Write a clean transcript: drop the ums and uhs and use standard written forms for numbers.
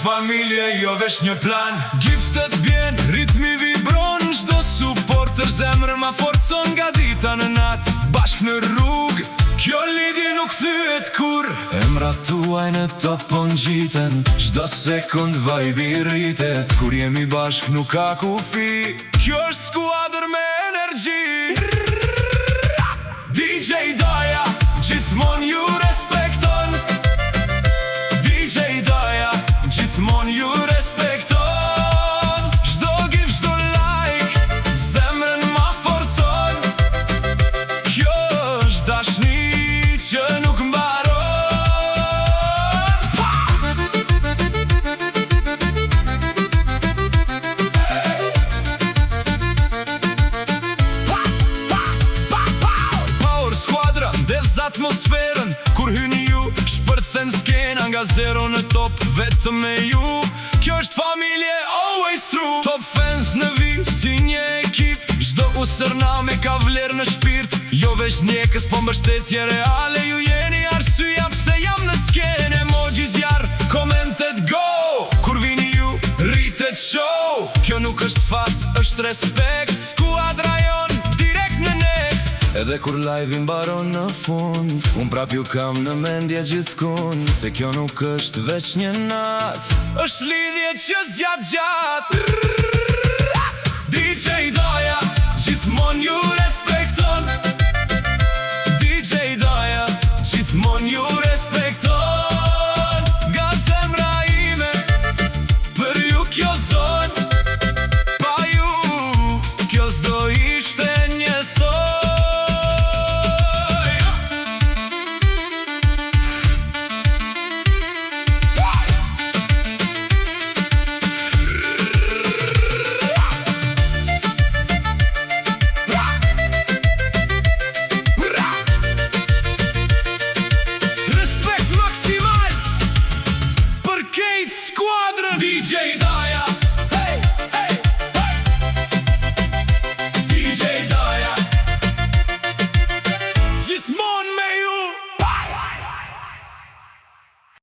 familje, jo vesh një plan. Giftet bjen, ritmi vibron, çdo supporter zemrën ma forcon. Nga dita në nat, bashk në rrug, kjo lidhje nuk thyet kur. Emrat tuaj në top po ngjiten, çdo sekund vibe i rritet. Kur jemi bashk nuk ka kufi, kjo është skuadër me energji. DJ Daja gjithmon ju respekton. DJ Daja gjithmon ju respekton. Çdo gif, çdo like, zemrën ma forcon. Kjo është dashni që nuk mbaron. Power Squadra ndez atmosferën, kur hyni ju shpërthen skena. Nga zero në top, vetëm me ju, kjo është familje always true. Top fans në vi, si një ekip, çdo usërna me ka vlerë në shpirt. Jo veç njekës, po mbështetje reale. Ju jeni arsyeja pse jam në skenë. Emojis jar, komentet go, kur vini ju, rritet show. Kjo nuk është fat, është respekt. Skuadra jon, direkt në next. Edhe kur live i mbaron në fund, unë prap ju kam në mendje gjithkund. Se kjo nuk është veç një nat, është lidhje që zgjat gjatë.